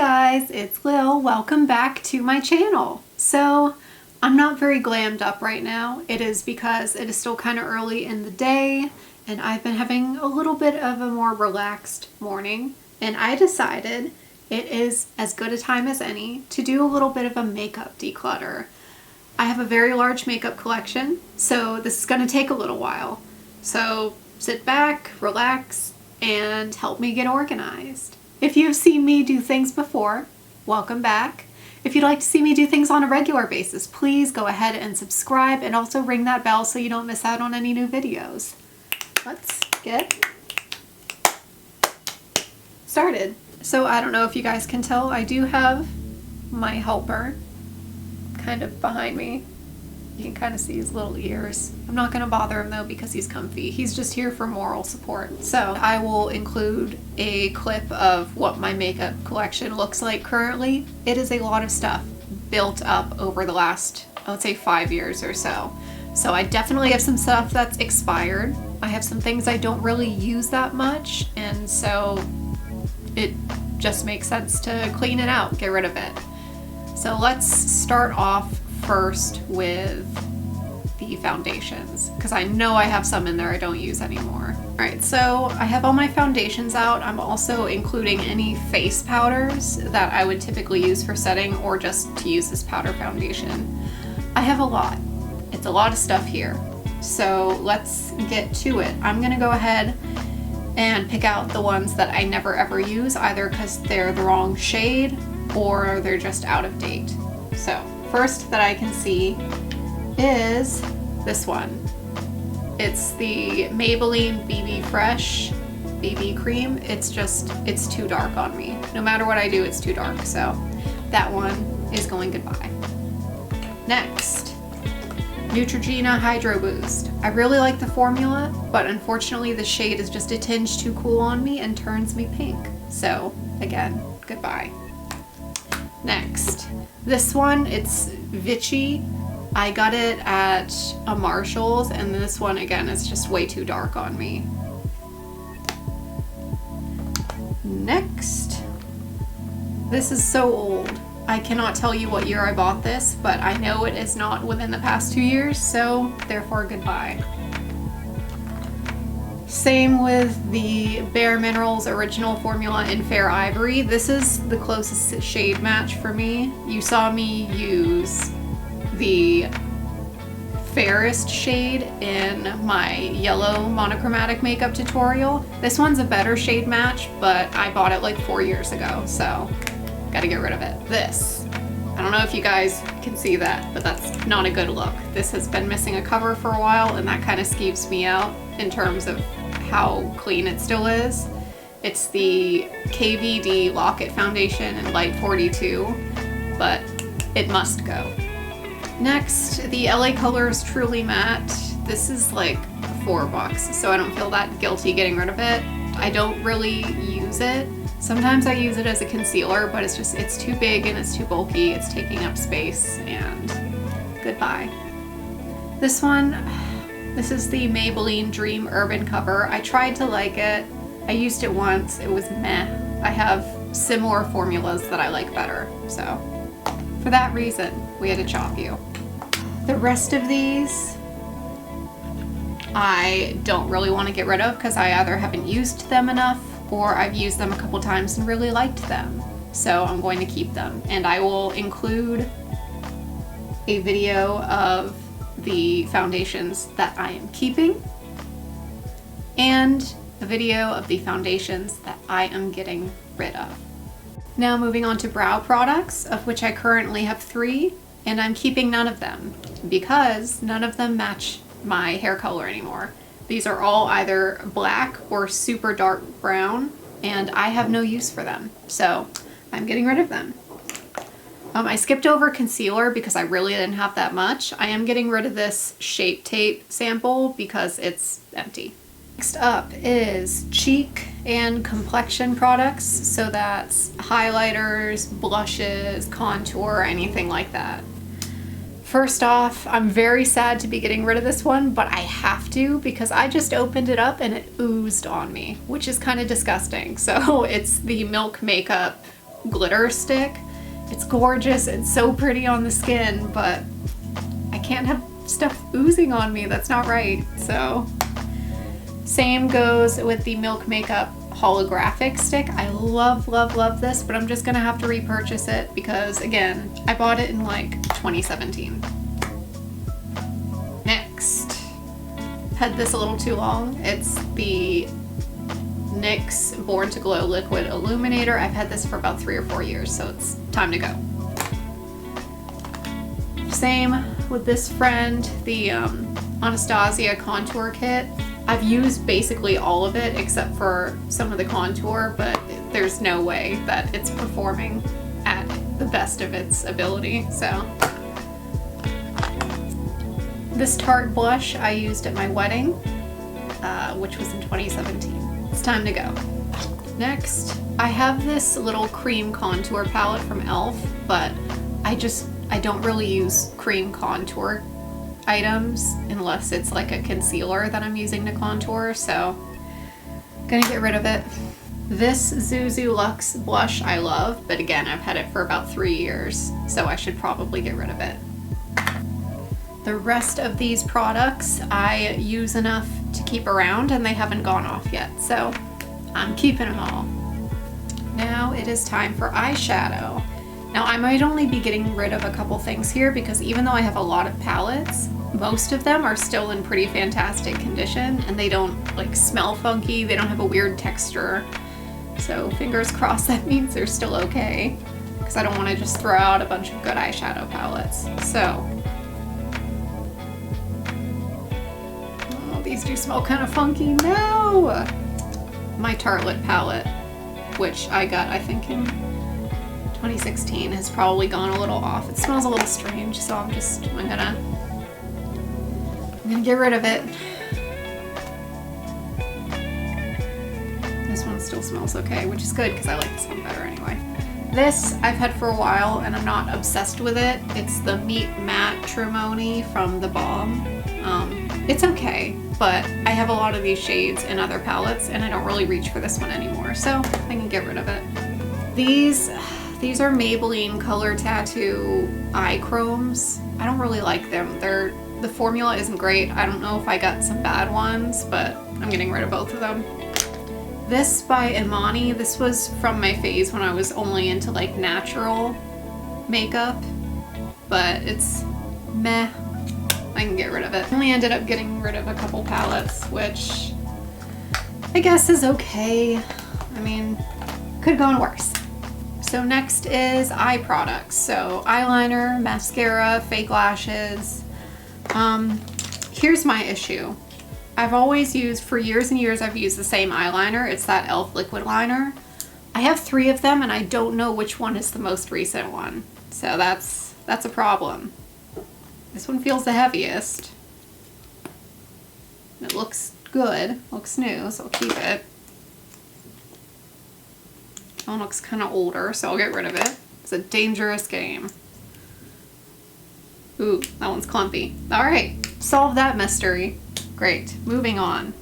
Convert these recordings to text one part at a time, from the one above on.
guys, it's Lil. Welcome back to my channel. So I'm not very glammed up right now. It is because it is still kind of early in the day and I've been having a little bit of a more relaxed morning, and I decided it is as good a time as any to do a little bit of a makeup declutter. I have a very large makeup collection, so this is going to take a little while. So sit back, relax, and help me get organized. If you've seen me do things before, welcome back. If you'd like to see me do things on a regular basis, please go ahead and subscribe and also ring that bell so you don't miss out on any new videos. Let's get started. So I don't know if you guys can tell, I do have my helper kind of behind me. You can kind of see his little ears. I'm not going to bother him though because he's comfy. He's just here for moral support. So I will include a clip of what my makeup collection looks like currently. It is a lot of stuff built up over the last, I would say, 5 years or so. So I definitely have some stuff that's expired. I have some things I don't really use that much, and so it just makes sense to clean it out, get rid of it. So let's start off first with the foundations, because I know I have some in there I don't use anymore. Alright, so I have all my foundations out. I'm also including any face powders that I would typically use for setting or just to use as powder foundation. I have a lot. It's a lot of stuff here. So let's get to it. I'm gonna go ahead and pick out the ones that I never ever use, either because they're the wrong shade or they're just out of date. So first that I can see is this one. It's the Maybelline BB Fresh BB Cream. It's too dark on me. No matter what I do, it's too dark. So that one is going goodbye. Next, Neutrogena Hydro Boost. I really like the formula, but unfortunately the shade is just a tinge too cool on me and turns me pink. So again, goodbye. Next, this one, it's Vichy. I got it at a Marshall's, and this one again is just way too dark on me. Next, this is so old. I cannot tell you what year I bought this, but I know it is not within the past 2 years, so therefore goodbye. Same with the Bare Minerals original formula in Fair Ivory. This is the closest shade match for me. You saw me use the fairest shade in my yellow monochromatic makeup tutorial. This one's a better shade match, but I bought it like 4 years ago, so gotta get rid of it. This, I don't know if you guys can see that, but that's not a good look. This has been missing a cover for a while, and that kind of skeeves me out in terms of how clean it still is. It's the KVD Lock-It Foundation in Light 42, but it must go. Next, the LA Colors Truly Matte. This is like $4, so I don't feel that guilty getting rid of it. I don't really use it. Sometimes I use it as a concealer, but it's too big and it's too bulky. It's taking up space, and goodbye. This one, this is the Maybelline Dream Urban Cover. I tried to like it. I used it once. It was meh. I have similar formulas that I like better, so for that reason, we had to chop you. The rest of these, I don't really want to get rid of because I either haven't used them enough or I've used them a couple times and really liked them. So I'm going to keep them. And I will include a video of the foundations that I am keeping and a video of the foundations that I am getting rid of. Now moving on to brow products, of which I currently have 3, and I'm keeping none of them because none of them match my hair color anymore. These are all either black or super dark brown, and I have no use for them, so I'm getting rid of them. I skipped over concealer because I really didn't have that much. I am getting rid of this Shape Tape sample because it's empty. Next up is cheek and complexion products, so that's highlighters, blushes, contour, anything like that. First off, I'm very sad to be getting rid of this one, but I have to because I just opened it up and it oozed on me, which is kind of disgusting. So it's the Milk Makeup glitter stick. It's gorgeous, it's so pretty on the skin, but I can't have stuff oozing on me, that's not right. So, same goes with the Milk Makeup holographic stick. I love, love, love this, but I'm just gonna have to repurchase it because, again, I bought it in like 2017. Next, had this a little too long. It's the NYX Born to Glow Liquid Illuminator. I've had this for about 3 or 4 years, so it's time to go. Same with this friend, the Anastasia contour kit. I've used basically all of it except for some of the contour, but there's no way that it's performing at the best of its ability, so. This Tarte blush I used at my wedding, which was in 2017. It's time to go. Next, I have this little cream contour palette from e.l.f., but I don't really use cream contour items unless it's like a concealer that I'm using to contour, so I'm gonna get rid of it. This Zuzu Luxe blush I love, but again, I've had it for about 3 years, so I should probably get rid of it. The rest of these products I use enough to keep around and they haven't gone off yet, so I'm keeping them all. Now it is time for eyeshadow. Now I might only be getting rid of a couple things here because even though I have a lot of palettes, most of them are still in pretty fantastic condition and they don't like smell funky, they don't have a weird texture. So fingers crossed that means they're still okay because I don't want to just throw out a bunch of good eyeshadow palettes. So, oh, these do smell kind of funky. No! My Tartelette palette, which I got I think in 2016, has probably gone a little off. It smells a little strange, so I'm gonna get rid of it. This one still smells okay, which is good because I like this one better anyway. This I've had for a while and I'm not obsessed with it. It's the Meet Matte Trimony from The Balm. It's okay, but I have a lot of these shades in other palettes and I don't really reach for this one anymore, so I can get rid of it. These are Maybelline Color Tattoo eye chromes. I don't really like them. The formula isn't great. I don't know if I got some bad ones, but I'm getting rid of both of them. This by Imani. This was from my phase when I was only into like natural makeup, but it's meh. I can get rid of it. Only ended up getting rid of a couple palettes, which I guess is okay. I mean, could have gone worse. So next is eye products. So eyeliner, mascara, fake lashes. Here's my issue. I've always used, for years and years, I've used the same eyeliner. It's that e.l.f. liquid liner. I have 3 of them and I don't know which one is the most recent one. So that's a problem. This one feels the heaviest. It looks good, looks new, so I'll keep it. That one looks kind of older, so I'll get rid of it. It's a dangerous game. Ooh, that one's clumpy. All right, solve that mystery. Great, moving on.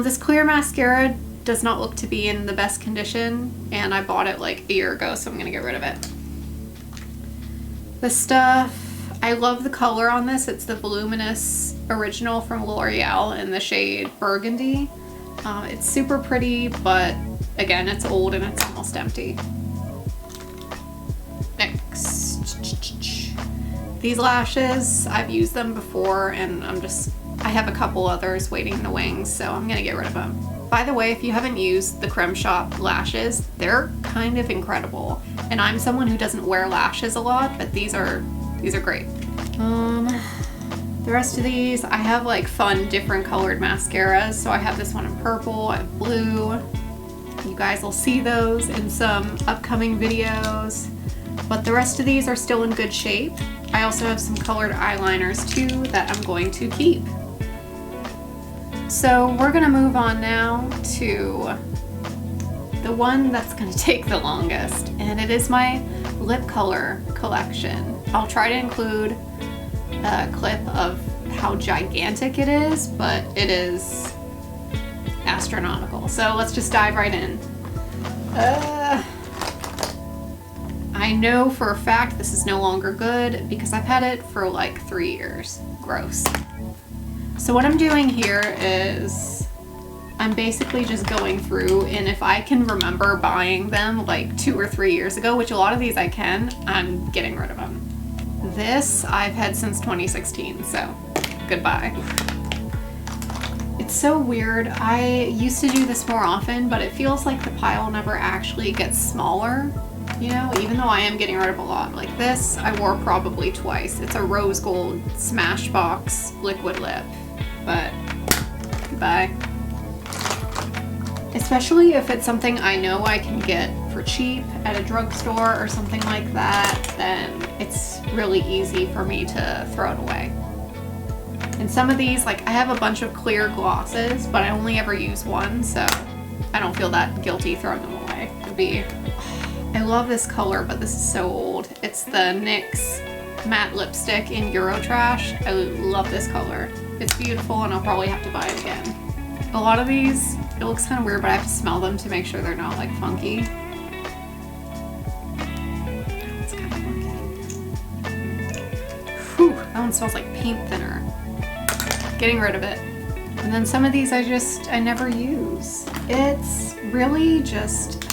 This clear mascara does not look to be in the best condition, and I bought it like a year ago, so I'm gonna get rid of it. This stuff, I love the color on this. It's the Voluminous Original from L'Oreal in the shade Burgundy. It's super pretty, but again, it's old and it's almost empty. Next. These lashes, I've used them before and I have a couple others waiting in the wings, so I'm gonna get rid of them. By the way, if you haven't used the Creme Shop lashes, they're kind of incredible. And I'm someone who doesn't wear lashes a lot, but these are great. The rest of these, I have like fun different colored mascaras. So I have this one in purple, I have blue. You guys will see those in some upcoming videos. But the rest of these are still in good shape. I also have some colored eyeliners too that I'm going to keep. So we're gonna move on now to the one that's gonna take the longest, and it is my lip color collection. I'll try to include a clip of how gigantic it is, but it is astronomical. So let's just dive right in. I know for a fact this is no longer good because I've had it for like 3 years. Gross. So what I'm doing here is I'm basically just going through, and if I can remember buying them like 2 or 3 years ago, which a lot of these I can, I'm getting rid of them. This I've had since 2016, so goodbye. It's so weird. I used to do this more often, but it feels like the pile never actually gets smaller, you know, even though I am getting rid of a lot. Like this, I wore probably twice. It's a rose gold Smashbox liquid lip, but goodbye. Especially if it's something I know I can get for cheap at a drugstore or something like that, then it's really easy for me to throw it away. And some of these, like I have a bunch of clear glosses, but I only ever use one, so I don't feel that guilty throwing them away. I love this color, but this is so old. It's the NYX matte lipstick in Eurotrash. I love this color. It's beautiful, and I'll probably have to buy it again. A lot of these, it looks kind of weird, but I have to smell them to make sure they're not like funky. It's kind of funky. Whew, that one smells like paint thinner. Getting rid of it. And then some of these I never use. It's really just,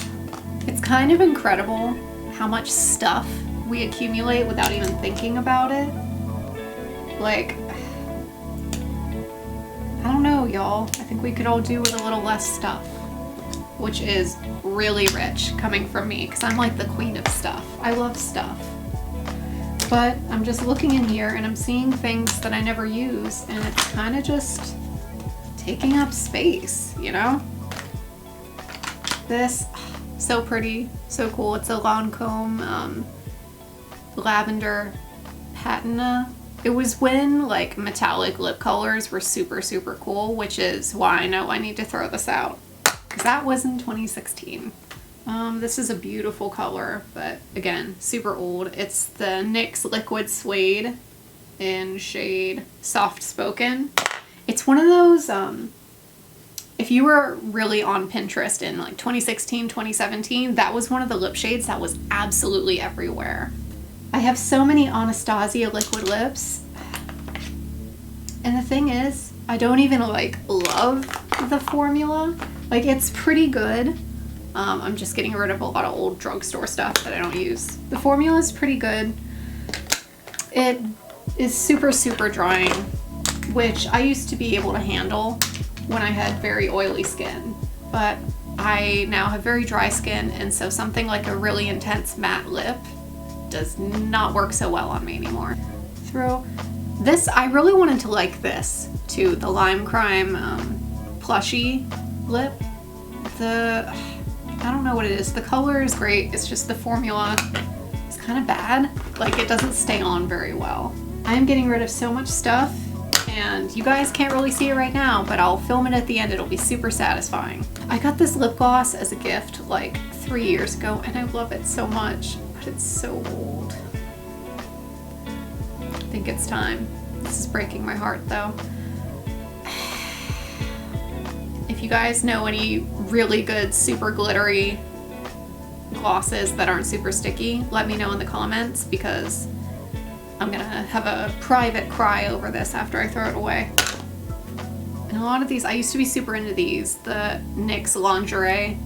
it's kind of incredible how much stuff we accumulate without even thinking about it. Like, I don't know, y'all. I think we could all do with a little less stuff, which is really rich coming from me because I'm like the queen of stuff. I love stuff. But I'm just looking in here and I'm seeing things that I never use, and it's kind of just taking up space, you know? This, so pretty, so cool. It's a Lancome lavender patina. It was when like metallic lip colors were super, super cool, which is why I know I need to throw this out. Because that was in 2016. This is a beautiful color, but again, super old. It's the NYX Liquid Suede in shade Soft Spoken. It's one of those, if you were really on Pinterest in like 2016, 2017, that was one of the lip shades that was absolutely everywhere. I have so many Anastasia liquid lips, and the thing is, I don't even like love the formula. Like, it's pretty good. I'm just getting rid of a lot of old drugstore stuff that I don't use. The formula is pretty good. It is super, super drying, which I used to be able to handle when I had very oily skin, but I now have very dry skin, and so something like a really intense matte lip does not work so well on me anymore. Throw this, I really wanted to like this too, the Lime Crime plushy lip. I don't know what it is. The color is great, it's just the formula is kind of bad. Like, it doesn't stay on very well. I am getting rid of so much stuff, and you guys can't really see it right now, but I'll film it at the end. It'll be super satisfying. I got this lip gloss as a gift like 3 years ago, and I love it so much. It's so old. I think it's time. This is breaking my heart though. If you guys know any really good super glittery glosses that aren't super sticky, let me know in the comments, because I'm gonna have a private cry over this after I throw it away. And a lot of these, I used to be super into these, the NYX Lingerie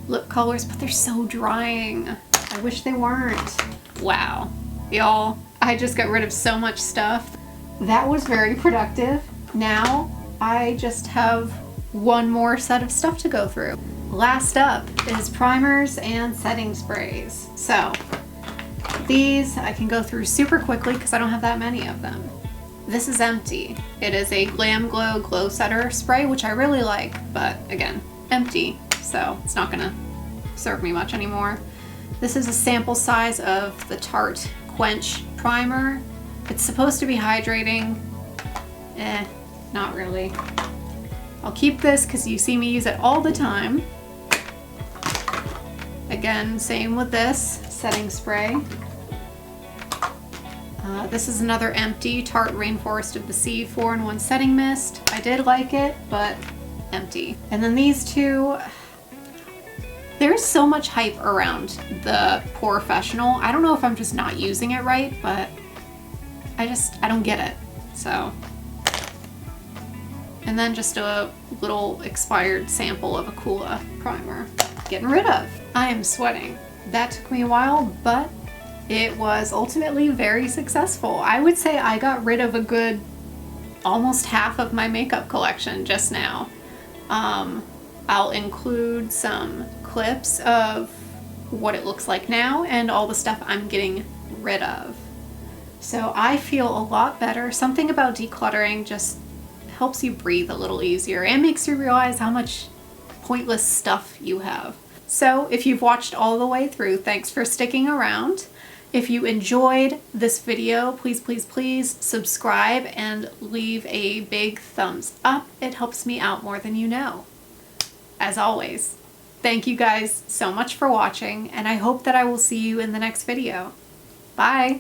lip colors, but they're so drying. I wish they weren't. Wow. Y'all, I just got rid of so much stuff. That was very productive. Now I just have one more set of stuff to go through. Last up is primers and setting sprays. So these I can go through super quickly because I don't have that many of them. This is empty. It is a Glam Glow Glow Setter spray, which I really like, but again, empty, so it's not gonna serve me much anymore. This is a sample size of the Tarte Quench Primer. It's supposed to be hydrating. Not really. I'll keep this because you see me use it all the time. Again, same with this setting spray. This is another empty Tarte Rainforest of the Sea 4-in-1 setting mist. I did like it, but empty. And then these two There's so much hype around the Professional. I don't know if I'm just not using it right, but I don't get it. So, and then just a little expired sample of a Coola primer. Getting rid of. I am sweating. That took me a while, but it was ultimately very successful. I would say I got rid of a good almost half of my makeup collection just now. I'll include some clips of what it looks like now and all the stuff I'm getting rid of. So I feel a lot better. Something about decluttering just helps you breathe a little easier and makes you realize how much pointless stuff you have. So if you've watched all the way through, thanks for sticking around. If you enjoyed this video, please, please, please subscribe and leave a big thumbs up. It helps me out more than you know. As always, thank you guys so much for watching, and I hope that I will see you in the next video. Bye!